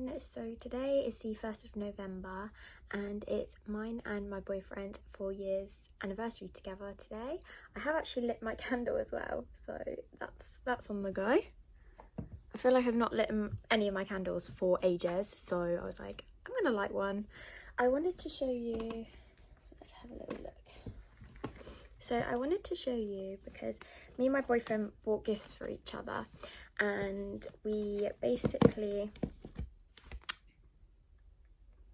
everyone, so today is the 1st of November and it's mine and my boyfriend's 4 years anniversary together today. I have actually lit my candle as well, so that's on the go. I feel like I've not lit any of my candles for ages, so I was like, I'm gonna light one. I wanted to show you, let's have a little look. So I wanted to show you because me and my boyfriend bought gifts for each other, and we basically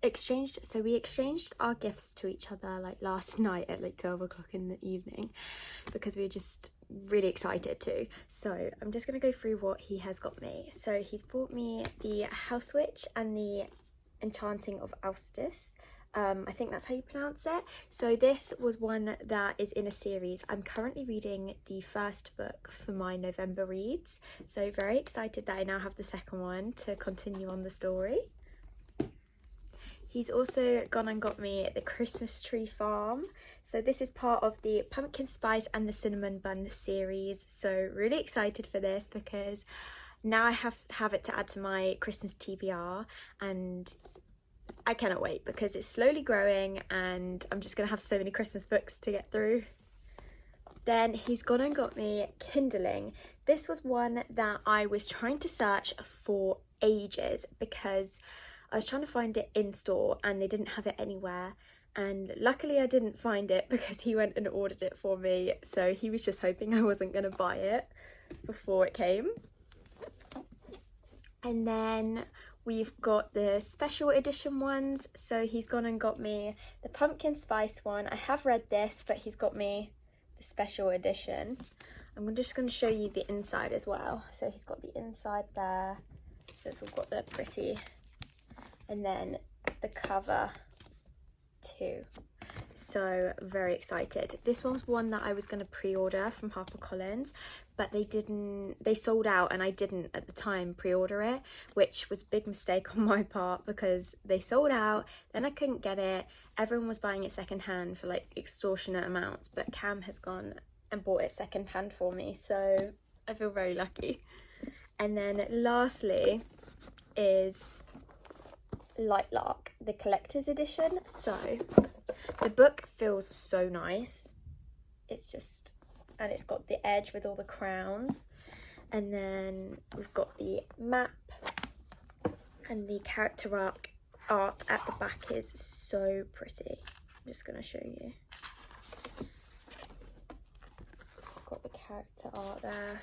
exchanged our gifts to each other like last night at like 12 o'clock in the evening because we were just really excited to. So I'm just going to go through what he has got me. So he's bought me the House Witch and the Enchanting of Austis. I think that's how you pronounce it. So this was one that is in a series. I'm currently reading the first book for my November reads, so very excited that I now have the second one to continue on the story. He's also gone and got me the Christmas Tree Farm. So this is part of the Pumpkin Spice and the Cinnamon Bun series. So really excited for this because now I have it to add to my Christmas TBR, and I cannot wait because it's slowly growing and I'm just going to have so many Christmas books to get through. Then he's gone and got me Kindling. This was one that I was trying to search for ages because I was trying to find it in store and they didn't have it anywhere. And luckily I didn't find it because he went and ordered it for me. So he was just hoping I wasn't going to buy it before it came. And then we've got the special edition ones. So he's gone and got me the Pumpkin Spice one. I have read this, but he's got me the special edition. I'm just going to show you the inside as well. So he's got the inside there. So we've got the pretty, and then the cover too. So very excited. This one's one that I was going to pre-order from HarperCollins, but they sold out and I didn't at the time pre-order it, which was a big mistake on my part because they sold out, then I couldn't get it. Everyone was buying it secondhand for like extortionate amounts, but Cam has gone and bought it secondhand for me, so I feel very lucky. And then lastly is Lightlark, the collector's edition. So the book feels so nice. It's just, and it's got the edge with all the crowns, and then we've got the map, and the character art at the back is so pretty. I'm just going to show you. Got the character art there.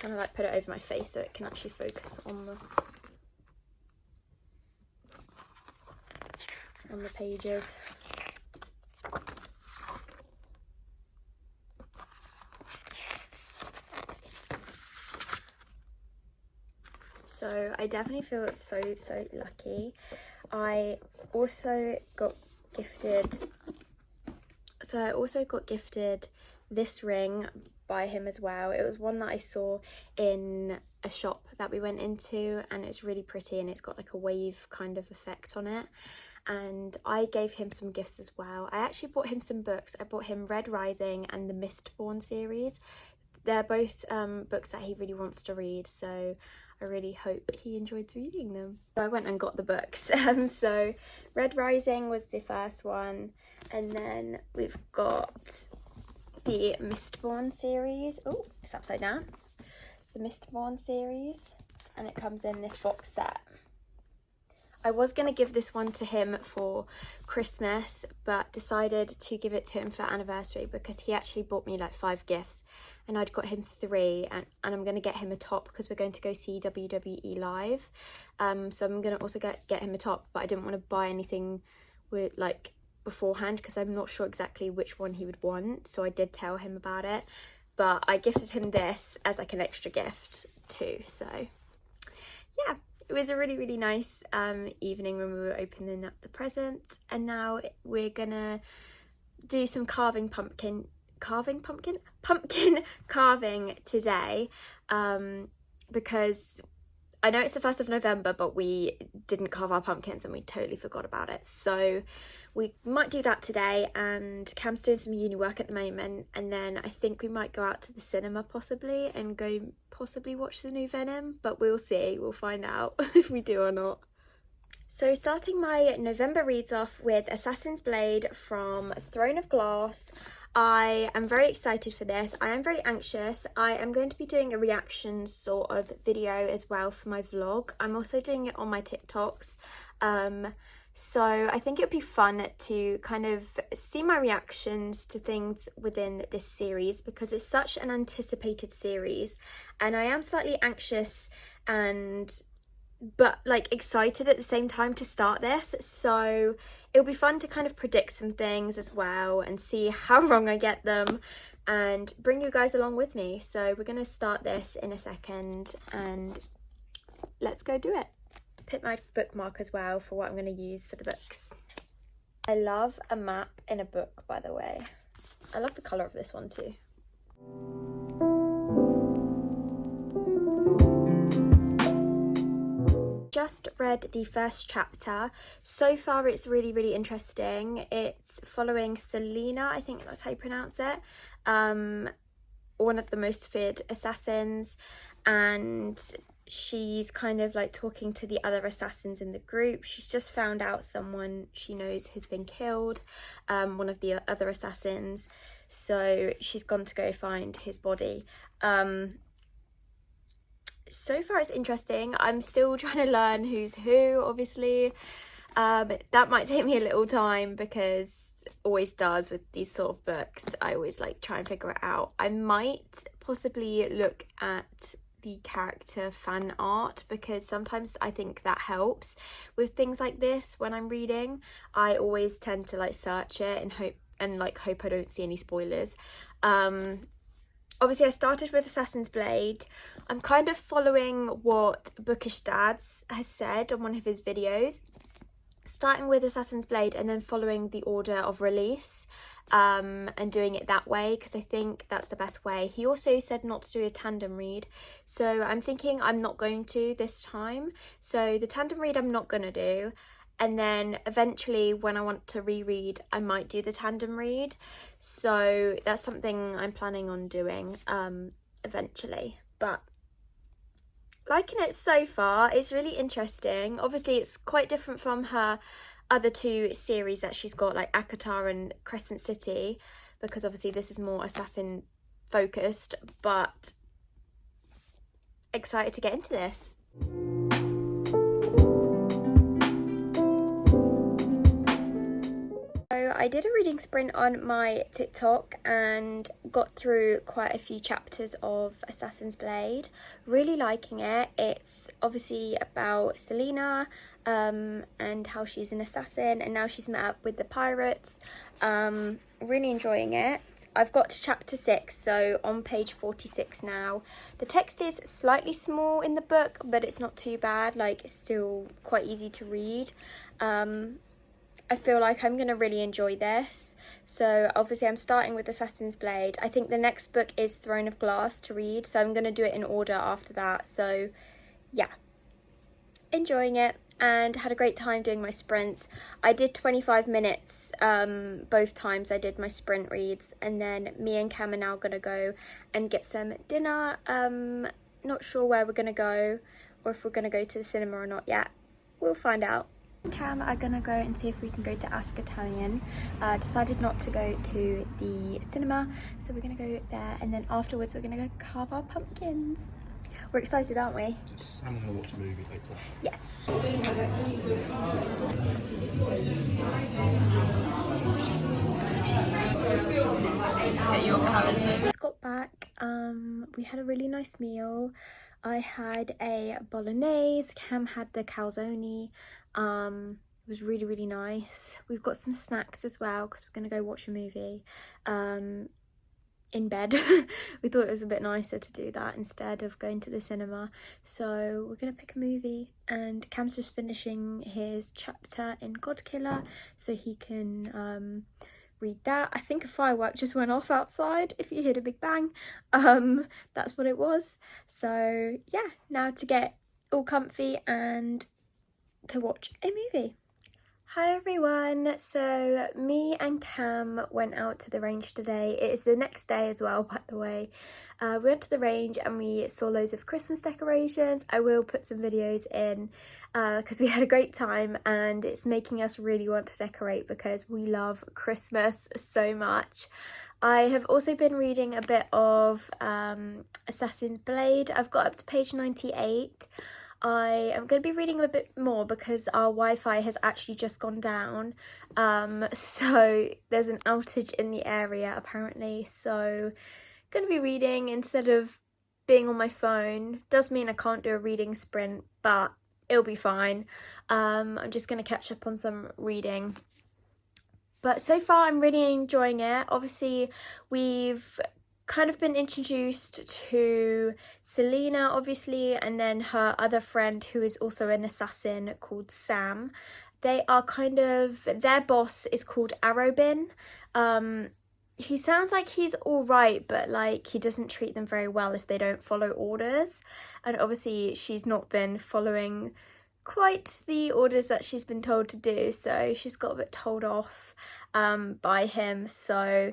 Kind of like put it over my face so it can actually focus on the pages. So I definitely feel so lucky. I also got gifted this ring by him as well. It was one that I saw in a shop that we went into, and it's really pretty and it's got like a wave kind of effect on it. And I gave him some gifts as well. I actually bought him some books. I bought him Red Rising and the Mistborn series. They're both books that he really wants to read, so I really hope he enjoys reading them. So I went and got the books. So Red Rising was the first one, and then we've got the Mistborn series. Oh, it's upside down. The Mistborn series, and it comes in this box set. I was going to give this one to him for Christmas, but decided to give it to him for anniversary because he actually bought me like 5 gifts and I'd got him 3, and I'm going to get him a top because we're going to go see WWE live. So I'm going to also get him a top, but I didn't want to buy anything with like beforehand because I'm not sure exactly which one he would want, so I did tell him about it, but I gifted him this as like an extra gift too. So yeah, it was a really nice evening when we were opening up the presents, and now we're gonna do some pumpkin carving today because I know it's the 1st of November, but we didn't carve our pumpkins and we totally forgot about it. So we might do that today, and Cam's doing some uni work at the moment, and then I think we might go out to the cinema possibly and go possibly watch the new Venom, but we'll see, we'll find out if we do or not. So starting my November reads off with Assassin's Blade from Throne of Glass. I am very excited for this. I am very anxious. I am going to be doing a reaction sort of video as well for my vlog. I'm also doing it on my TikToks. So I think it would be fun to kind of see my reactions to things within this series, because it's such an anticipated series, and I am slightly anxious but like excited at the same time to start this. So it'll be fun to kind of predict some things as well and see how wrong I get them and bring you guys along with me. So we're going to start this in a second and let's go do it. Pick my bookmark as well for what I'm going to use for the books. I love a map in a book, by the way. I love the colour of this one too. Just read the first chapter. So far it's really interesting. It's following Selena, I think that's how you pronounce it, one of the most feared assassins, and she's kind of like talking to the other assassins in the group. She's just found out someone she knows has been killed, one of the other assassins, so she's gone to go find his body. So far it's interesting. I'm still trying to learn who's who, obviously. That might take me a little time, because it always does with these sort of books. I always like try and figure it out. I might possibly look at the character fan art, because sometimes I think that helps with things like this. When I'm reading, I always tend to like search it and hope I don't see any spoilers. Obviously I started with Assassin's Blade. I'm kind of following what Bookish Dads has said on one of his videos, starting with Assassin's Blade and then following the order of release, and doing it that way, because I think that's the best way. He also said not to do a tandem read, so I'm thinking I'm not going to this time. So the tandem read I'm not going to do, and then eventually when I want to reread I might do the tandem read. So that's something I'm planning on doing eventually. But liking it so far. It's really interesting. Obviously it's quite different from her other two series that she's got, like Akatar and Crescent City, because obviously this is more assassin focused, but excited to get into this. I did a reading sprint on my TikTok and got through quite a few chapters of Assassin's Blade. Really liking it. It's obviously about Selena and how she's an assassin, and now she's met up with the pirates. Really enjoying it. I've got to chapter 6, so on page 46 now. The text is slightly small in the book, but it's not too bad. Like, it's still quite easy to read. I feel like I'm going to really enjoy this. So obviously I'm starting with Assassin's Blade. I think the next book is Throne of Glass to read, so I'm going to do it in order after that. So yeah, enjoying it and had a great time doing my sprints. I did 25 minutes both times I did my sprint reads, and then me and Cam are now going to go and get some dinner. Not sure where we're going to go, or if we're going to go to the cinema or not yet. We'll find out. Cam are gonna go and see if we can go to Ask Italian. Decided not to go to the cinema, so we're gonna go there, and then afterwards we're gonna go carve our pumpkins. We're excited, aren't we? I'm gonna watch a movie later. Yes. Get your calendar. Just got back. We had a really nice meal. I had a bolognese. Cam had the calzone. It was really nice. We've got some snacks as well, because we're going to go watch a movie in bed. We thought it was a bit nicer to do that instead of going to the cinema. So we're going to pick a movie, and Cam's just finishing his chapter in Godkiller so he can read that. I think a firework just went off outside, if you heard a big bang. That's what it was. So yeah, now to get all comfy and to watch a movie. Hi everyone, so me and Cam went out to the range today. It is the next day as well, by the way. We went to the range and we saw loads of Christmas decorations. I will put some videos in because we had a great time and it's making us really want to decorate because we love Christmas so much. I have also been reading a bit of Assassin's Blade. I've got up to page 98. I am going to be reading a bit more because our Wi-Fi has actually just gone down, so there's an outage in the area apparently, so I'm going to be reading instead of being on my phone. Does mean I can't do a reading sprint, but it'll be fine. I'm just going to catch up on some reading. But so far I'm really enjoying it. Obviously we've kind of been introduced to Selena, obviously, and then her other friend who is also an assassin called Sam. They are kind of, their boss is called Arobin. He sounds like he's all right, but like he doesn't treat them very well if they don't follow orders. And obviously she's not been following quite the orders that she's been told to do, so she's got a bit told off by him. So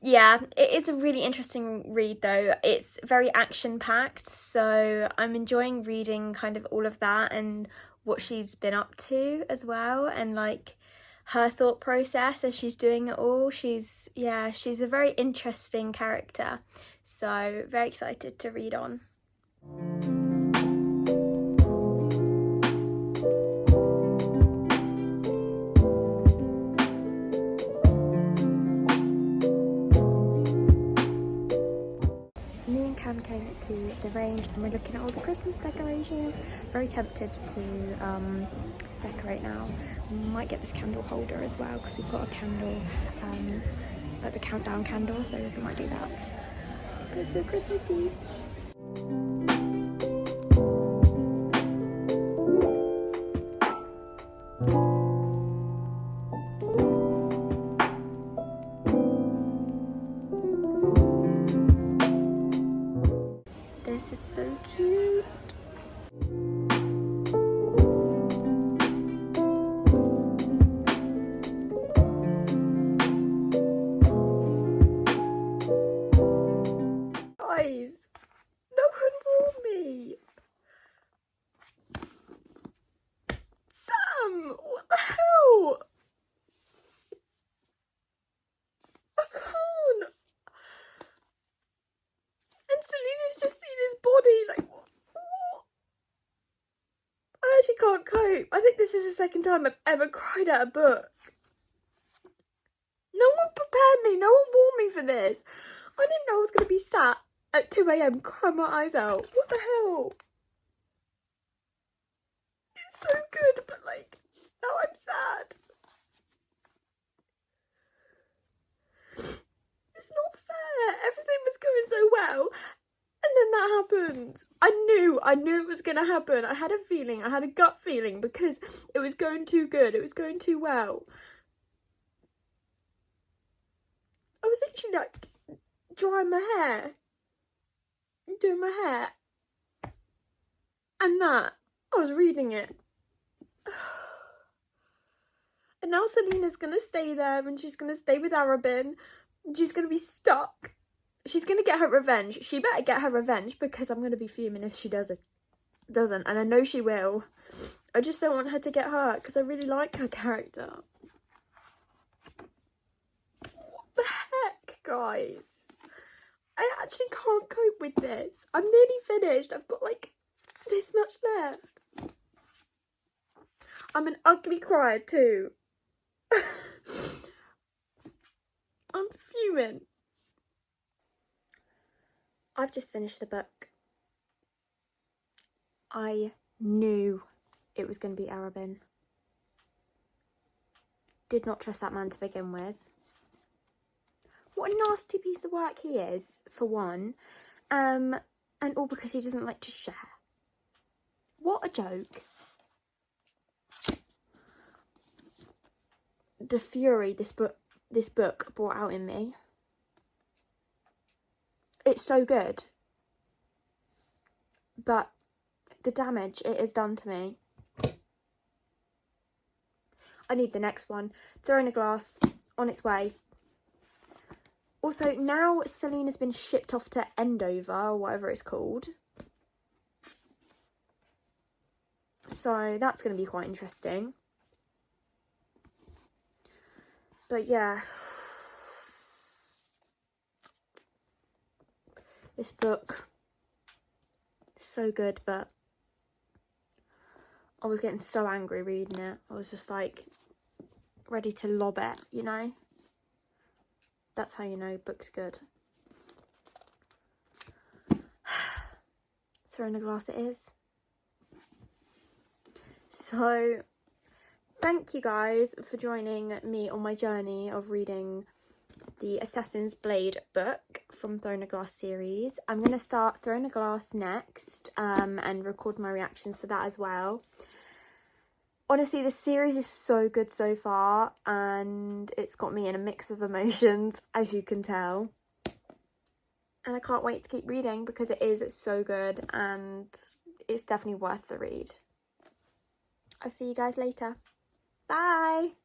yeah, it's a really interesting read though. It's very action packed, so I'm enjoying reading kind of all of that and what she's been up to as well, and like her thought process as she's doing it all. She's a very interesting character, so very excited to read on. Came to the range and we're looking at all the Christmas decorations. Very tempted to decorate now. We might get this candle holder as well because we've got a candle, like the countdown candle, so we might do that. But it's so Christmassy. This is so cute. Guys, no one warned me. Sam, what the hell? I can't. And Selena's just seen his body, like, what? I actually can't cope. I think this is the second time I've ever cried at a book. No one prepared me, no one warned me for this. I didn't know I was going to be sat at 2 AM crying my eyes out. What the hell? It's so good, but like, now I'm sad. It's not fair. Everything was going so well. And then that happened. I knew it was going to happen. I had a feeling, I had a gut feeling because it was going too good. It was going too well. I was actually like drying my hair, doing my hair, and that, I was reading it. And now Selena's going to stay there and she's going to stay with Arobin. She's going to be stuck. She's going to get her revenge. She better get her revenge because I'm going to be fuming if she doesn't. And I know she will. I just don't want her to get hurt because I really like her character. What the heck, guys? I actually can't cope with this. I'm nearly finished. I've got like this much left. I'm an ugly crier too. I'm fuming. I've just finished the book. I knew it was going to be Arobin. Did not trust that man to begin with. What a nasty piece of work he is, for one. And all because he doesn't like to share. What a joke. The fury this book brought out in me. It's so good. But the damage it has done to me. I need the next one. Throwing a Glass, on its way. Also, now Selena's been shipped off to Endover, or whatever it's called. So that's going to be quite interesting. But yeah. This book is so good, but I was getting so angry reading it. I was just like ready to lob it, you know? That's how you know book's good. Throwing a Glass it is. So, thank you guys for joining me on my journey of reading the Assassin's Blade book from Throwing a Glass series. I'm going to start Throwing a Glass next and record my reactions for that as well. Honestly, this series is so good so far, and it's got me in a mix of emotions, as you can tell. And I can't wait to keep reading because it is so good and it's definitely worth the read. I'll see you guys later. Bye!